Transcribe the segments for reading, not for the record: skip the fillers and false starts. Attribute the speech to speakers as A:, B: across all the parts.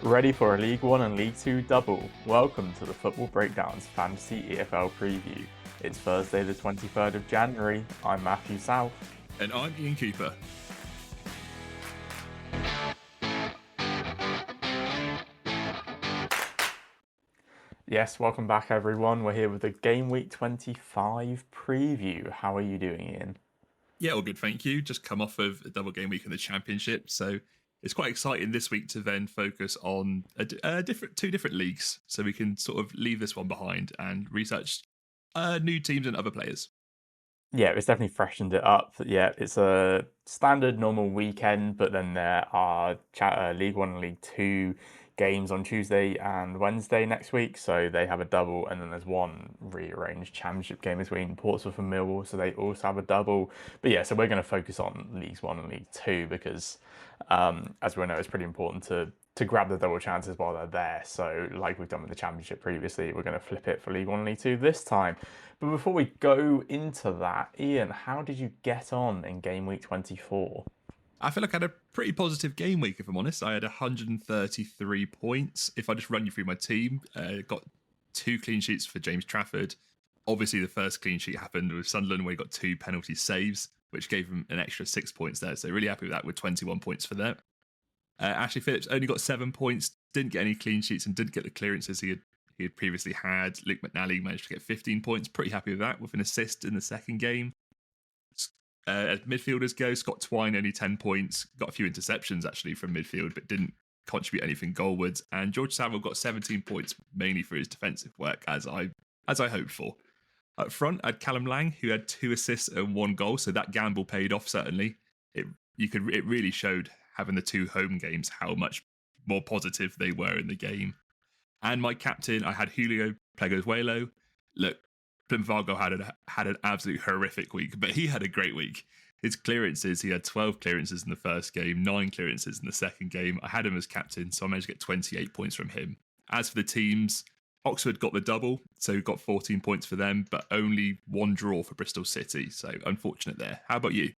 A: Ready for a League One and League Two double? Welcome to the Football Breakdown's Fantasy EFL preview. It's Thursday the 23rd of January. I'm Matthew South.
B: And I'm Ian Cooper.
A: Yes, welcome back everyone. We're here with the Gameweek 25 preview. How are you doing, Ian?
B: Yeah, all good, thank you. Just come off of a double game week in the Championship, so it's quite exciting this week to then focus on two different leagues, so we can sort of leave this one behind and research new teams and other players.
A: Yeah, it's definitely freshened it up. Yeah, it's a standard normal weekend, but then there are League One and League Two games on Tuesday and Wednesday next week. So they have a double, and then there's one rearranged Championship game between Portsmouth and Millwall, so they also have a double. But yeah, so we're going to focus on Leagues One and League Two because, as we know, it's pretty important to grab the double chances while they're there. So like we've done with the Championship previously, we're going to flip it for League One and League Two this time. But before we go into that, Ian, how did you get on in Game Week 24?
B: I feel like I had a pretty positive game week, if I'm honest. I had 133 points. If I just run you through my team, got 2 clean sheets for James Trafford. Obviously, the first clean sheet happened with Sunderland, where he got 2 penalty saves, which gave him an extra 6 points there. So really happy with that, with 21 points for that. Ashley Phillips only got 7 points, didn't get any clean sheets and didn't get the clearances he had previously had. Luke McNally managed to get 15 points. Pretty happy with that, with an assist in the second game. As midfielders go, Scott Twine only 10 points. Got a few interceptions actually from midfield, but didn't contribute anything goalwards. And George Saville got 17 points, mainly for his defensive work, as I hoped for. Up front, I had Callum Lang, who had 2 assists and 1 goal, so that gamble paid off. Certainly, it really showed, having the 2 home games, how much more positive they were in the game. And my captain, I had Julio Plegozuelo. Look, Plymouth Argyle had an absolute horrific week, but he had a great week. His clearances, he had 12 clearances in the first game, 9 clearances in the second game. I had him as captain, so I managed to get 28 points from him. As for the teams, Oxford got the double, so got 14 points for them, but only 1 draw for Bristol City, so unfortunate there. How about you?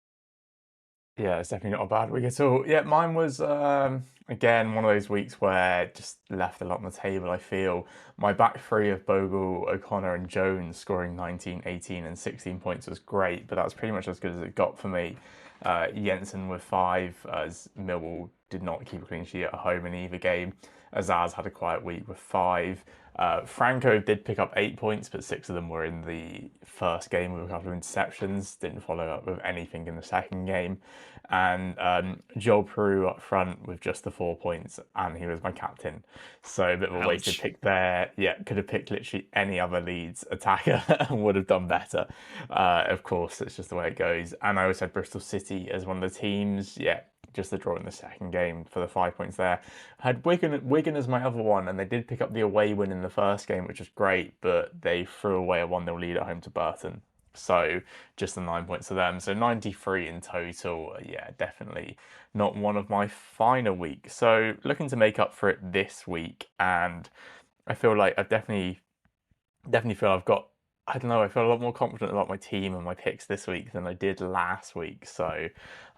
A: Yeah, it's definitely not a bad week at all. Yeah, mine was, again, one of those weeks where it just left a lot on the table, I feel. My back three of Bogle, O'Connor and Jones scoring 19, 18 and 16 points was great, but that was pretty much as good as it got for me. Jensen with 5, as Millwall did not keep a clean sheet at home in either game. Azaz had a quiet week with 5. Franco did pick up 8 points, but 6 of them were in the first game with a couple of interceptions. Didn't follow up with anything in the second game. And Joel Peru up front with just the 4 points, and he was my captain. So a bit of a wasted pick there. Yeah, could have picked literally any other Leeds attacker and would have done better. Of course, it's just the way it goes. And I also had Bristol City as one of the teams. Yeah, just the draw in the second game for the 5 points there. I had Wigan as my other one, and they did pick up the away win in the first game, which was great, but they threw away a 1-0 lead at home to Burton. So just the 9 points to them. So 93 in total. Yeah, definitely not one of my finer weeks. So looking to make up for it this week, and I feel like I've definitely feel I've got, I don't know, I feel a lot more confident about my team and my picks this week than I did last week. So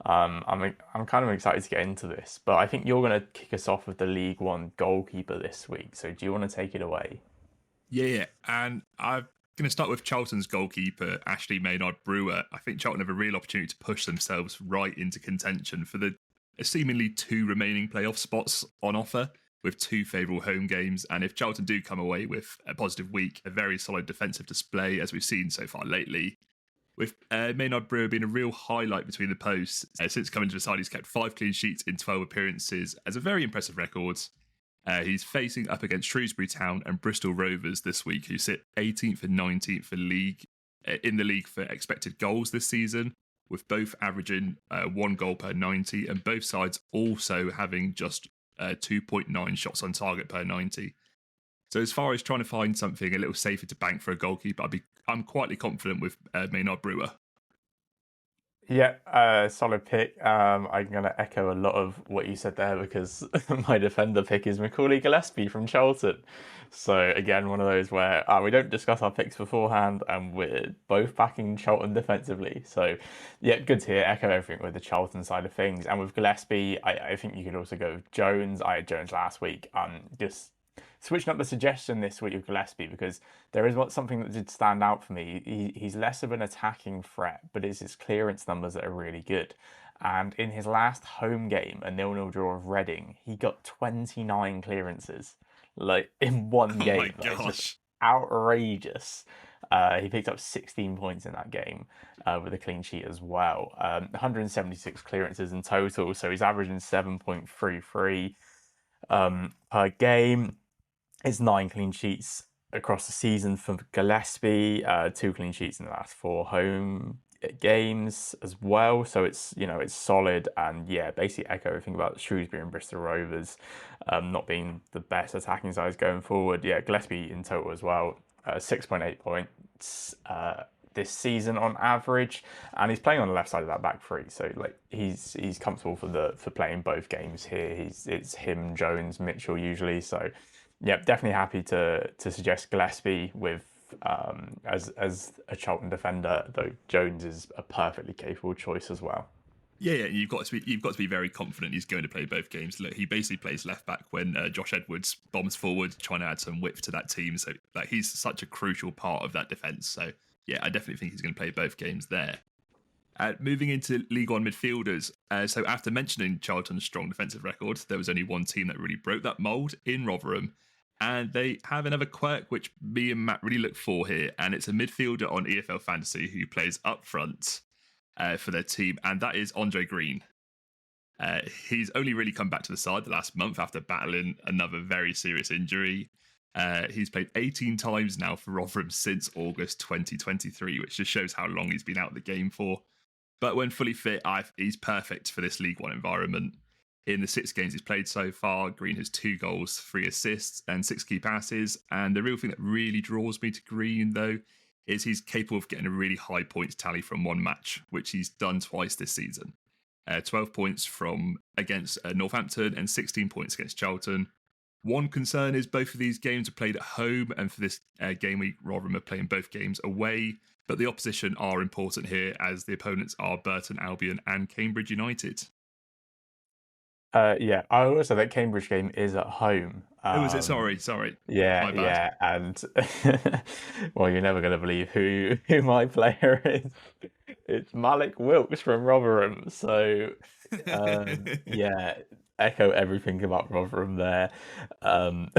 A: I'm kind of excited to get into this. But I think you're going to kick us off with the League One goalkeeper this week. So do you want to take it away?
B: Yeah. And I'm going to start with Charlton's goalkeeper, Ashley Maynard-Brewer. I think Charlton have a real opportunity to push themselves right into contention for the seemingly 2 remaining playoff spots on offer, with 2 favourable home games. And if Charlton do come away with a positive week, a very solid defensive display, as we've seen so far lately, with Maynard-Brewer being a real highlight between the posts. Since coming to the side, he's kept 5 clean sheets in 12 appearances, as a very impressive record. He's facing up against Shrewsbury Town and Bristol Rovers this week, who sit 18th and 19th for in the league for expected goals this season, with both averaging 1 goal per 90, and both sides also having just 2.9 shots on target per 90. So as far as trying to find something a little safer to bank for a goalkeeper, I'm quietly confident with Maynard-Brewer.
A: Yeah, solid pick. I'm going to echo a lot of what you said there because my defender pick is Macaulay Gillespie from Charlton. So again, one of those where we don't discuss our picks beforehand, and we're both backing Charlton defensively. So yeah, good to hear. Echo everything with the Charlton side of things, and with Gillespie, I think you could also go with Jones. I had Jones last week. Just switching up the suggestion this week with Gillespie because there is something that did stand out for me. He's less of an attacking threat, but it's his clearance numbers that are really good. And in his last home game, a 0-0 draw of Reading, he got 29 clearances, like in one
B: Oh my
A: game. That is just
B: gosh.
A: outrageous. He picked up 16 points in that game with a clean sheet as well. 176 clearances in total, so he's averaging 7.33 per game. It's 9 clean sheets across the season for Gillespie, 2 clean sheets in the last 4 home games as well. So it's solid, and yeah, basically echo everything about Shrewsbury and Bristol Rovers not being the best attacking sides going forward. Yeah, Gillespie in total as well, 6.8 points this season on average, and he's playing on the left side of that back three, so like he's comfortable for playing both games here. It's him, Jones, Mitchell usually. So yeah, definitely happy to suggest Gillespie with as a Charlton defender, though Jones is a perfectly capable choice as well.
B: Yeah, you've got to be very confident he's going to play both games. Look, he basically plays left back when Josh Edwards bombs forward, trying to add some width to that team. So like he's such a crucial part of that defense. So yeah, I definitely think he's going to play both games there. Moving into League One midfielders. So after mentioning Charlton's strong defensive record, there was only one team that really broke that mould in Rotherham. And they have another quirk which me and Matt really look for here. And it's a midfielder on EFL Fantasy who plays up front for their team. And that is Andre Green. He's only really come back to the side the last month after battling another very serious injury. He's played 18 times now for Rotherham since August 2023, which just shows how long he's been out of the game for. But when fully fit, he's perfect for this League One environment. In the 6 games he's played so far, Green has 2 goals, 3 assists, and 6 key passes. And the real thing that really draws me to Green, though, is he's capable of getting a really high points tally from one match, which he's done twice this season. 12 points from against Northampton and 16 points against Charlton. One concern is both of these games are played at home, and for this game week, Rotherham are playing both games away. But the opposition are important here, as the opponents are Burton Albion and Cambridge United.
A: Yeah, I also that Cambridge game is at home.
B: Oh, is it? Sorry.
A: Yeah,
B: My bad.
A: yeah, and well, you're never gonna believe who my player is. It's Malik Wilkes from Rotherham. So, yeah, echo everything about Rotherham there. Um,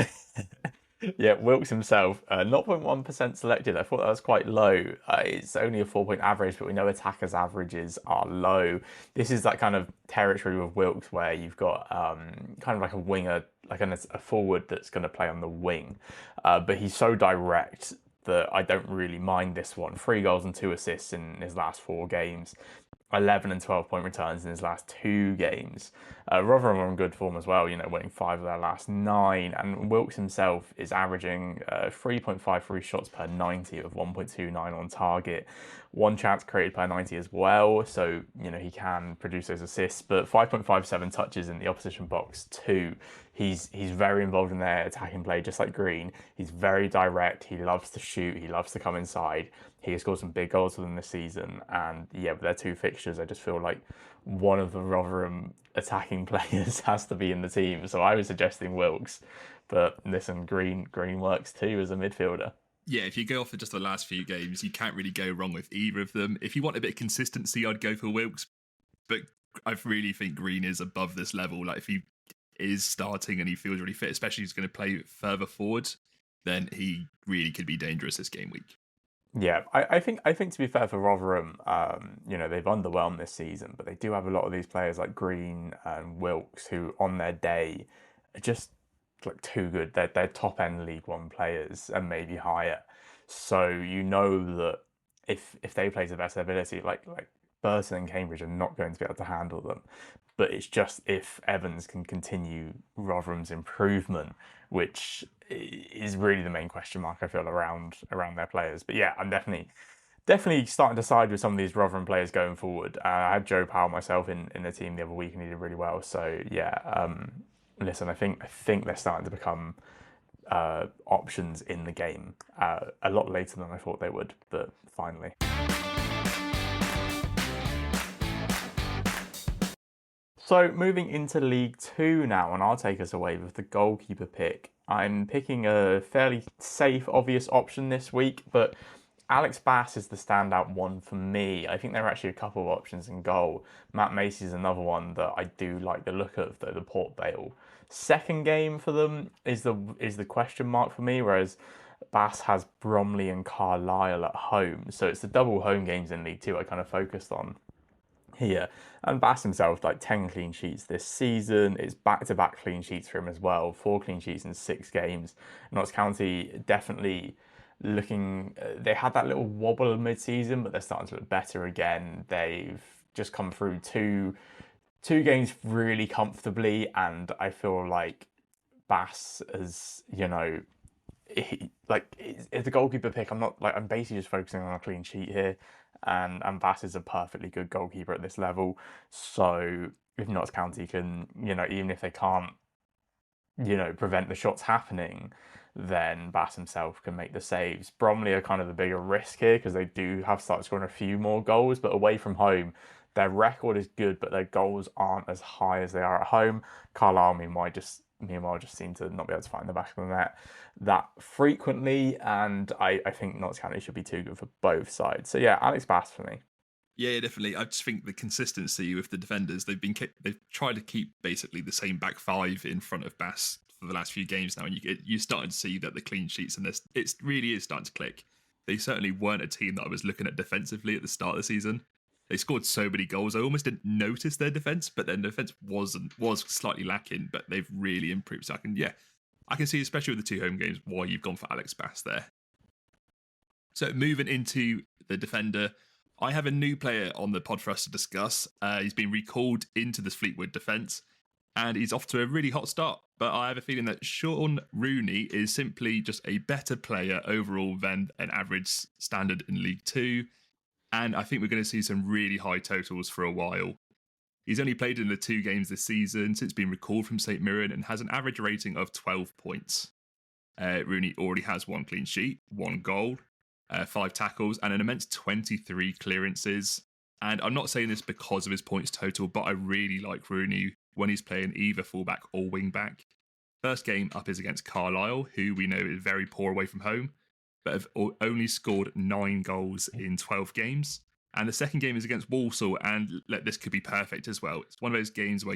A: yeah, Wilkes himself, 0.1% selected. I thought that was quite low. It's only a 4 point average, but we know attackers' averages are low. This is that kind of territory with Wilkes where you've got kind of like a winger, like a forward that's going to play on the wing. But he's so direct that I don't really mind this one. 3 goals and 2 assists in his last 4 games. 11 and 12 point returns in his last 2 games. Rotherham are in good form as well, winning 5 of their last 9. And Wilkes himself is averaging 3.53 shots per 90 with 1.29 on target. 1 chance created per 90 as well. So, he can produce those assists, but 5.57 touches in the opposition box too. He's very involved in their attacking play, just like Green. He's very direct. He loves to shoot. He loves to come inside. He has scored some big goals for them this season, and yeah, with their 2 fixtures, I just feel like one of the Rotherham attacking players has to be in the team. So I was suggesting Wilkes, but listen, Green works too as a midfielder.
B: Yeah, if you go off for just the last few games, you can't really go wrong with either of them. If you want a bit of consistency, I'd go for Wilkes, but I really think Green is above this level. Like if he is starting and he feels really fit, especially if he's going to play further forward, then he really could be dangerous this game week.
A: Yeah, I think to be fair for Rotherham, they've underwhelmed this season, but they do have a lot of these players like Green and Wilkes who, on their day, are just like too good. They're top end League One players and maybe higher. So that if they play to the best of their ability, like Burton and Cambridge are not going to be able to handle them. But it's just if Evans can continue Rotherham's improvement, which is really the main question mark I feel around their players. But yeah, I'm definitely starting to side with some of these Rotherham players going forward. I had Joe Powell myself in the team the other week, and he did really well. So yeah, listen, I think they're starting to become options in the game a lot later than I thought they would, but finally. So moving into League Two now, and I'll take us away with the goalkeeper pick. I'm picking a fairly safe, obvious option this week, but Alex Bass is the standout one for me. I think there are actually a couple of options in goal. Matt Macy's another one that I do like the look of, though, the Port Vale. Second game for them is the question mark for me, whereas Bass has Bromley and Carlisle at home. So it's the double home games in League Two I kind of focused on here. And Bass himself, like 10 clean sheets this season. It's back-to-back clean sheets for him as well. 4 clean sheets in 6 games. Notts County definitely looking... they had that little wobble mid-season, but they're starting to look better again. They've just come through two games really comfortably, and I feel like Bass has, it's a goalkeeper pick. I'm basically just focusing on a clean sheet here, and Bass is a perfectly good goalkeeper at this level. So if Notts County can, even if they can't, prevent the shots happening, then Bass himself can make the saves. Bromley are kind of the bigger risk here because they do have started scoring a few more goals, but away from home, their record is good, but their goals aren't as high as they are at home. Carlisle, meanwhile, just seem to not be able to find the back of the net that frequently, and I think Notts County should be too good for both sides. So yeah, Alex Bass for me.
B: Yeah, definitely. I just think the consistency with the defenders, they've tried to keep basically the same back five in front of Bass for the last few games now, and you're starting to see that the clean sheets and this it really is starting to click. They certainly weren't a team that I was looking at defensively at the start of the season. They scored so many goals, I almost didn't notice their defense, but their defense was slightly lacking, but they've really improved. So I can see, especially with the 2 home games, why you've gone for Alex Bass there. So moving into the defender, I have a new player on the pod for us to discuss. He's been recalled into this Fleetwood defence, and he's off to a really hot start. But I have a feeling that Sean Rooney is simply just a better player overall than an average standard in League Two, and I think we're going to see some really high totals for a while. He's only played in the 2 games this season since being recalled from St Mirren and has an average rating of 12 points. Rooney already has 1 clean sheet, 1 goal, 5 tackles, and an immense 23 clearances. And I'm not saying this because of his points total, but I really like Rooney when he's playing either fullback or wing back. First game up is against Carlisle, who we know is very poor away from home, but have only scored 9 goals in 12 games. And the second game is against Walsall, and this could be perfect as well. It's one of those games where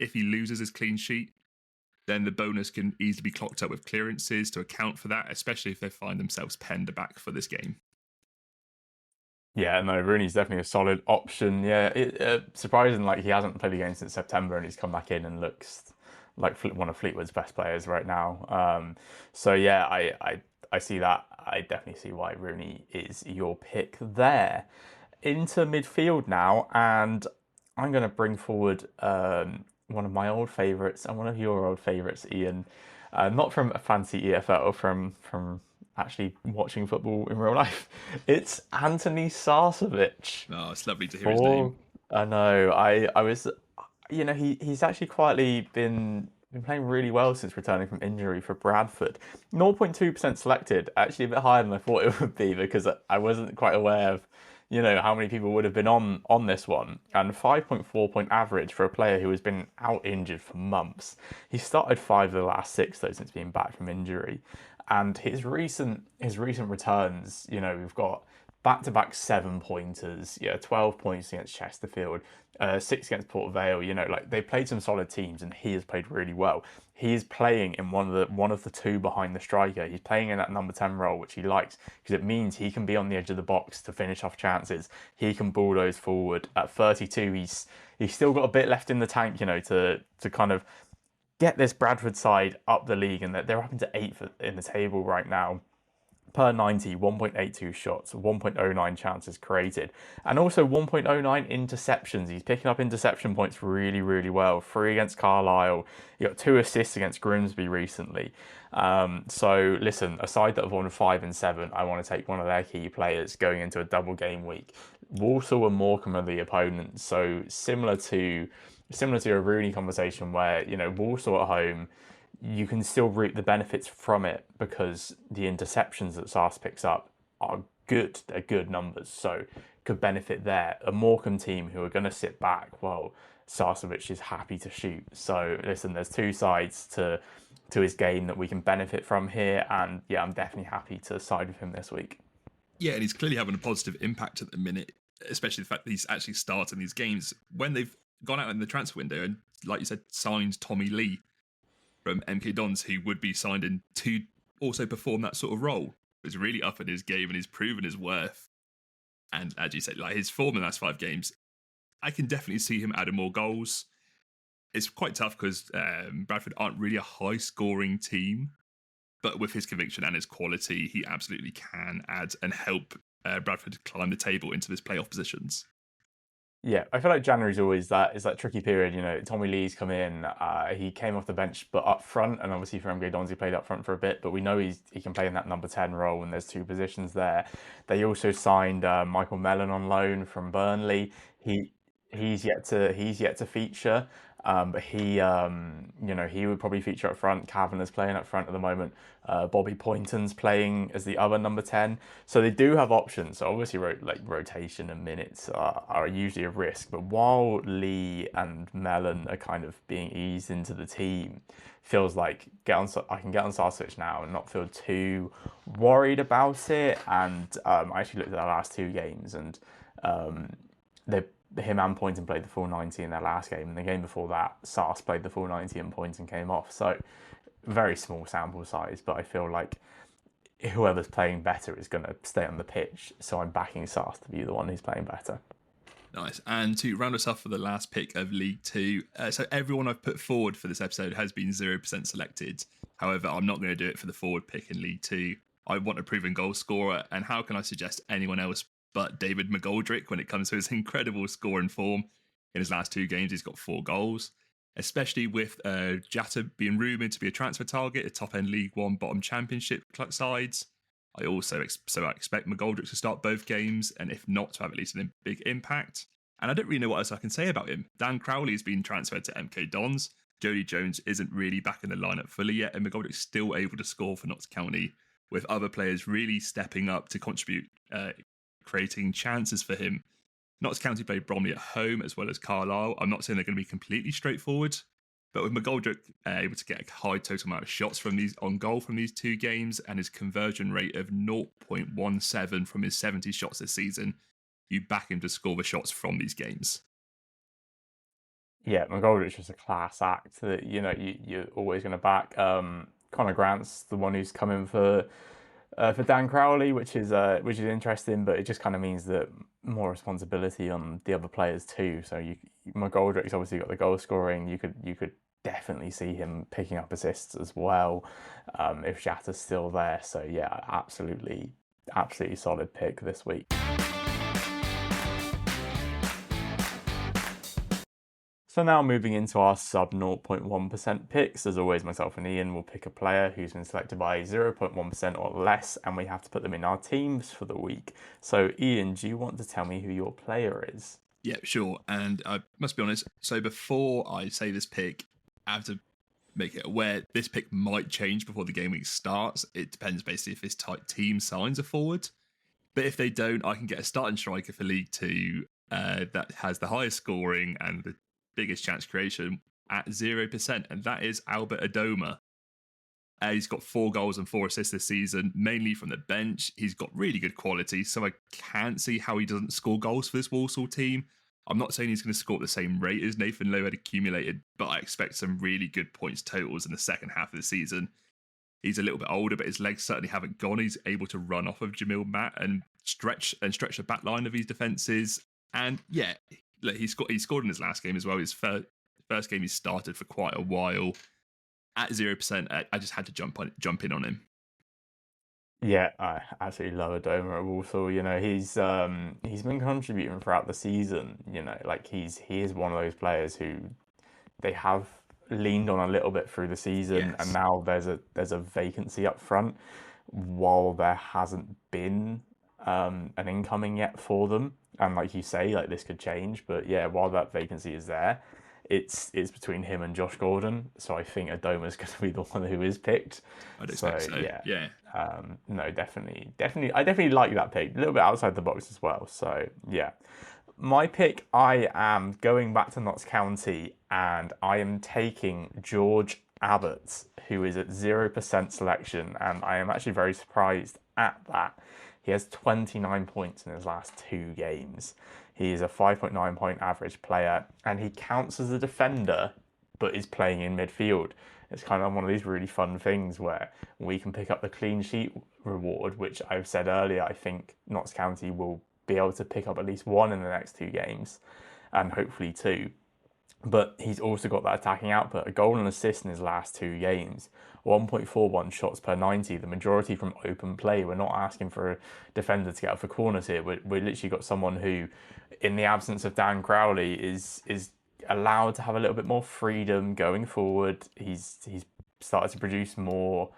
B: if he loses his clean sheet, then the bonus can easily be clocked up with clearances to account for that, especially if they find themselves penned back for this game.
A: Yeah, no, Rooney's definitely a solid option. Yeah, surprising, like he hasn't played a game since September, and he's come back in and looks like one of Fleetwood's best players right now. So yeah, I see that. I definitely see why Rooney is your pick there. Into midfield now, and I'm going to bring forward one of my old favourites and one of your old favourites, Ian. Not from a Fantasy EFL, from actually watching football in real life. It's Anthony Sarcevic.
B: Oh, it's lovely to hear his name.
A: I know. I was, he's actually quietly been playing really well since returning from injury for Bradford. 0.2% selected, actually a bit higher than I thought it would be because I wasn't quite aware of, how many people would have been on this one. And 5.4 point average for a player who has been out injured for months. He started 5 of the last 6 though since being back from injury. And his recent returns, we've got back-to-back 7-pointers, 12 points against Chesterfield, 6 against Port Vale. They played some solid teams, and he has played really well. He is playing in one of the 2 behind the striker. He's playing in that number 10 role, which he likes because it means he can be on the edge of the box to finish off chances. He can bulldoze forward. At 32, he's still got a bit left in the tank, to kind of get this Bradford side up the league, and they're up into 8th in the table right now. per 90, 1.82 shots, 1.09 chances created, and also 1.09 interceptions. He's picking up interception points really, really well. 3 against Carlisle. He got 2 assists against Grimsby recently. So listen, a side that have won 5 and 7, I want to take one of their key players going into a double game week. Walsall and Morecambe are the opponents, so similar to a Rooney conversation where Walsall at home, you can still reap the benefits from it because the interceptions that SARS picks up are good. They're good numbers, so could benefit there. A Morecambe team who are going to sit back, well, Sarcevic is happy to shoot. So listen, there's two sides to his game that we can benefit from here, and yeah, I'm definitely happy to side with him this week.
B: Yeah, and he's clearly having a positive impact at the minute, especially the fact that he's actually starting these games when they've gone out in the transfer window and, like you said, signed Tommy Lee from MK Dons, who would be signed in to also perform that sort of role. He's really up in his game and he's proven his worth. And as you said, like his form in the last 5 games, I can definitely see him adding more goals. It's quite tough because Bradford aren't really a high-scoring team, but with his conviction and his quality, he absolutely can add and help Bradford climb the table into his playoff positions.
A: Yeah, I feel like January's always that tricky period. Tommy Lee's come in. He came off the bench, but up front, and obviously for MK Dons, he played up front for a bit. But we know he can play in that number 10 role, and there's 2 positions there. They also signed Michael Mellon on loan from Burnley. He's yet to feature, but he would probably feature up front. Kavanagh's playing up front at the moment. Bobby Poynton's playing as the other number 10. So they do have options. So obviously, rotation and minutes are usually a risk. But while Lee and Mellon are kind of being eased into the team, feels like I can get on Sarcevic now and not feel too worried about it. And I actually looked at their last 2 games, and they him and Poynton played the full 90 in their last game, and the game before that, Sars played the full 90 and Poynton came off. So very small sample size, but I feel like whoever's playing better is going to stay on the pitch. So I'm backing Sars to be the one who's playing better.
B: Nice. And to round us off for the last pick of League Two, so everyone I've put forward for this episode has been 0% selected. However, I'm not going to do it for the forward pick in League Two. I want a proven goal scorer, and how can I suggest anyone else but David McGoldrick when it comes to his incredible scoring form? In his last 2 games, he's got 4 goals, especially with Jatta being rumoured to be a transfer target at top-end League One bottom championship sides. I expect McGoldrick to start both games, and if not, to have at least a big impact. And I don't really know what else I can say about him. Dan Crowley has been transferred to MK Dons. Jody Jones isn't really back in the lineup fully yet, and McGoldrick's still able to score for Notts County, with other players really stepping up to contribute, creating chances for him. Notts County played Bromley at home as well as Carlisle. I'm not saying they're going to be completely straightforward, but with McGoldrick able to get a high total amount of shots from these on goal from these 2 games and his conversion rate of 0.17 from his 70 shots this season, you back him to score the shots from these games.
A: Yeah, McGoldrick's just a class act that you're always going to back. Connor Grant's the one who's coming for Dan Crowley, which is interesting, but it just kind of means that more responsibility on the other players too. So McGoldrick's obviously got the goal scoring. You could definitely see him picking up assists as well if Jatta's still there. So yeah, absolutely solid pick this week. So now moving into our sub 0.1% picks, as always, myself and Ian will pick a player who's been selected by 0.1% or less, and we have to put them in our teams for the week. So Ian, do you want to tell me who your player is?
B: Yeah, sure. And I must be honest, so before I say this pick, I have to make it aware this pick might change before the game week starts. It depends basically if this team signs a forward. But if they don't, I can get a starting striker for League Two that has the highest scoring and the biggest chance creation at 0%, and that is Albert Adoma. He's got 4 goals and 4 assists this season, mainly from the bench. He's got really good quality, so I can't see how he doesn't score goals for this Walsall team. I'm not saying he's going to score at the same rate as Nathan Lowe had accumulated, but I expect some really good points totals in the second half of the season. He's a little bit older, but his legs certainly haven't gone. He's able to run off of Jamil Matt and stretch the back line of his defences. And yeah, he scored in his last game as well. His first game he started for quite a while. At 0%, I just had to jump in on him.
A: Yeah, I absolutely love Adoma at Walsall. You know, he's been contributing throughout the season. You know, like he is one of those players who they have leaned on a little bit through the season, and
B: Yes.
A: now there's a vacancy up front, while there hasn't been an incoming yet for them. And like you say, like this could change, but yeah, while that vacancy is there, it's between him and Josh Gordon. So I think Adoma's going to be the one who is picked.
B: I'd expect
A: So
B: so.
A: yeah,
B: Yeah.
A: no, definitely, I definitely like that pick. A little bit outside the box as well. So yeah, my pick, I am going back to Notts County and I am taking George Abbott, who is at 0% selection, and I am actually very surprised at that. He has 29 points in his last 2 games. He is a 5.9 point average player, and he counts as a defender, but is playing in midfield. It's kind of one of these really fun things where we can pick up the clean sheet reward, which I've said earlier, I think Notts County will be able to pick up at least one in the next 2 games, and hopefully two. But he's also got that attacking output, a goal and assist in his last 2 games, 1.41 shots per 90, the majority from open play. We're not asking for a defender to get up for corners here. We literally got someone who, in the absence of Dan Crowley, is allowed to have a little bit more freedom going forward. He's started to produce more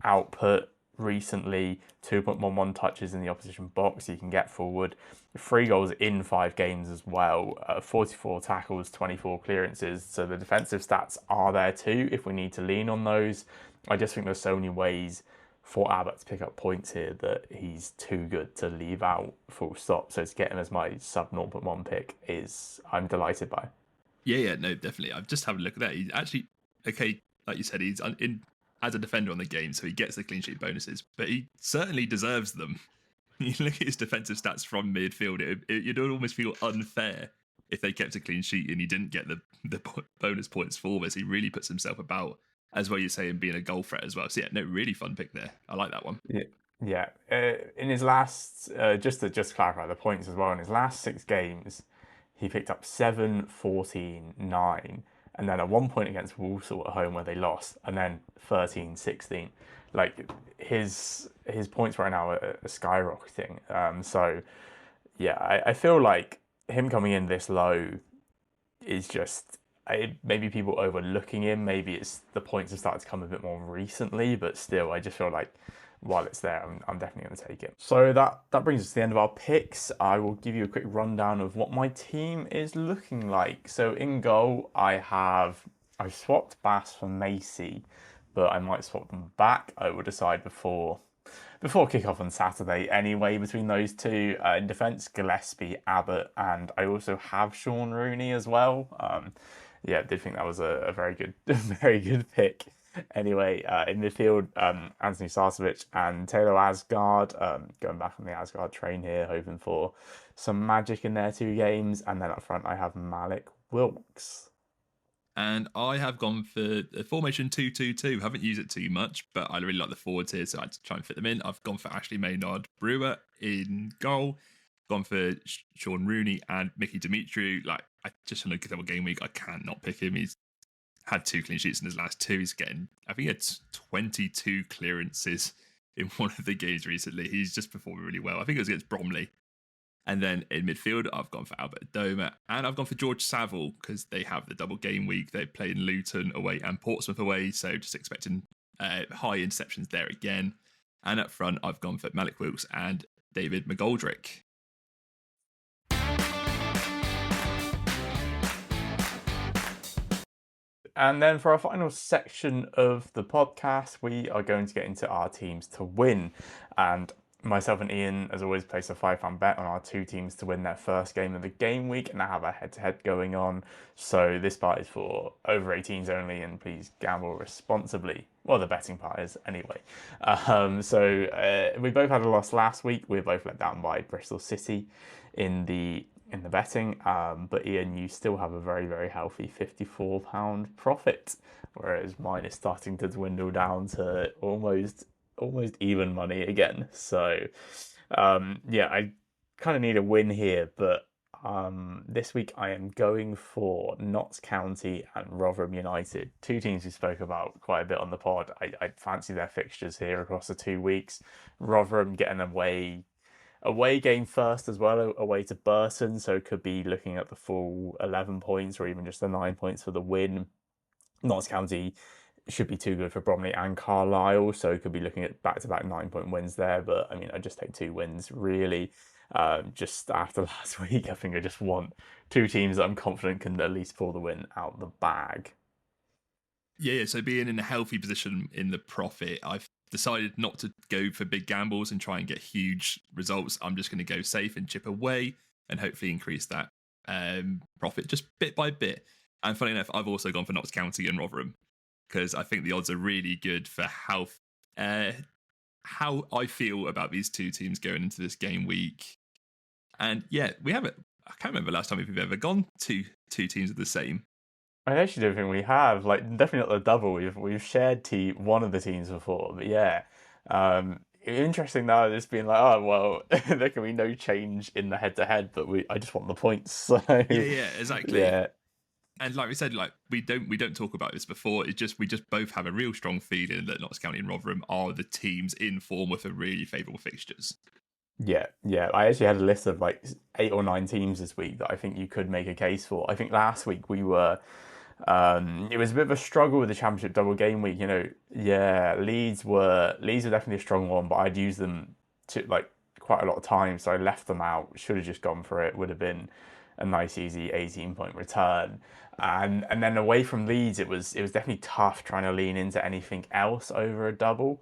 A: output recently, 2.11 touches in the opposition box. He can get forward. 3 goals in 5 games as well. 44 tackles, 24 clearances. So the defensive stats are there too if we need to lean on those. I just think there's so many ways for Abbott to pick up points here that he's too good to leave out full stop. So to get him as my sub 0.1 pick is I'm delighted by.
B: Yeah, yeah, no, definitely. I've just had a look at that. He's actually okay, like you said, he's in as a defender on the game, so he gets the clean sheet bonuses, but he certainly deserves them. You look at his defensive stats from midfield, you'd almost feel unfair if they kept a clean sheet and he didn't get the bonus points for this. He really puts himself about, as well you say, and being a goal threat as well. So yeah, no, really fun pick there. I like that one.
A: Yeah, yeah. In his last, just to clarify the points as well, in his last 6 games, he picked up 7, 14, 9, and then at one point against Walsall at home where they lost, and then 13, 16. Like his points right now are skyrocketing. So yeah, I feel like him coming in this low is just maybe people overlooking him. Maybe it's the points have started to come a bit more recently, but still, I just feel like while it's there, I'm definitely going to take it. So that brings us to the end of our picks. I will give you a quick rundown of what my team is looking like. So in goal, I've swapped Bass for Macy, but I might swap them back. I will decide before kickoff on Saturday anyway between those two. In defence, Gillespie, Abbott, and I also have Sean Rooney as well. Yeah, I did think that was a very good, very good pick. Anyway, in midfield, Anthony Sarcevic and Taylor Asgard. Going back on the Asgard train here, hoping for some magic in their 2 games. And then up front, I have Malik Wilkes.
B: And I have gone for the formation 2-2-2. Haven't used it too much, but I really like the forwards here, so I had to try and fit them in. I've gone for Ashley Maynard Brewer in goal. Gone for Sean Rooney and Mickey Dimitri. Like, I just want to get up a game week. I cannot pick him. He's had 2 clean sheets in his last 2. He's getting, I think he had 22 clearances in one of the games recently. He's just performing really well. I think it was against Bromley. And then in midfield, I've gone for Albert Adoma and I've gone for George Saville because they have the double game week. They play in Luton away and Portsmouth away. So just expecting high interceptions there again. And up front, I've gone for Malik Wilkes and David McGoldrick.
A: And then for our final section of the podcast, we are going to get into our teams to win. And myself and Ian, as always, place a £5 bet on our 2 teams to win their first game of the game week, and I have a head-to-head going on. So this part is for over 18s only, and please gamble responsibly. Well, the betting part is anyway. We both had a loss last week. We were both let down by Bristol City in the betting. But Ian, you still have a very, very healthy £54 profit, whereas mine is starting to dwindle down to almost even money again. So, yeah, I kind of need a win here, but This week I am going for Notts County and Rotherham United, two teams we spoke about quite a bit on the pod. I fancy their fixtures here across the 2 weeks. Rotherham getting away game first as well, away to Burton, so could be looking at the full 11 points or even just the 9 points for the win. Notts County should be too good for Bromley and Carlisle, so could be looking at back-to-back 9 point wins there. But I mean, I just take 2 wins really. Just after last week, I think I just want two teams that I'm confident can at least pull the win out the bag.
B: Yeah. So being in a healthy position in the profit, I've decided not to go for big gambles and try and get huge results. I'm just going to go safe and chip away and hopefully increase that profit just bit by bit. And funny enough, I've also gone for Notts County and Rotherham because I think the odds are really good for how I feel about these two teams going into this game week. And yeah, we haven't. I can't remember last time if we've ever gone to two teams of the same.
A: I actually don't think we have, like, definitely not the double. We've shared one of the teams before, but yeah. Interesting now, just being like, oh well, there can be no change in the head-to-head, but I just want the points. So
B: Yeah, exactly.
A: yeah,
B: And like we said, like we don't talk about this before. It's just we just both have a real strong feeling that Notts County and Rotherham are the teams in form with a really favourable fixtures.
A: yeah. I actually had a list of like 8 or 9 teams this week that I think you could make a case for. I think last week we were. It was a bit of a struggle with the Championship double game week. Yeah, Leeds were definitely a strong one, but I'd used them to like quite a lot of times, so I left them out. Should have just gone for it. Would have been a nice, easy 18-point return. And then away from Leeds, it was definitely tough trying to lean into anything else over a double.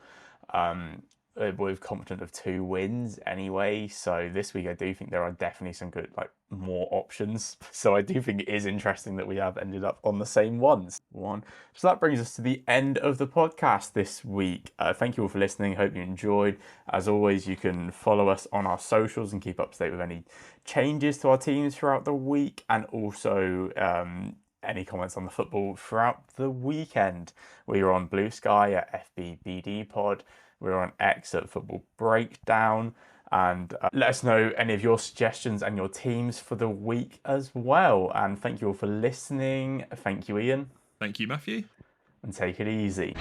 A: We're confident of 2 wins anyway. So this week I do think there are definitely some good, like, more options. So I do think it is interesting that we have ended up on the same ones. So that brings us to the end of the podcast this week. Thank you all for listening. Hope you enjoyed. As always, you can follow us on our socials and keep up to date with any changes to our teams throughout the week, and also any comments on the football throughout the weekend. We're on Bluesky at FBBD Pod. We're on X at Football Breakdown. And let us know any of your suggestions and your teams for the week as well. And thank you all for listening. Thank you, Ian.
B: Thank you, Matthew.
A: And take it easy.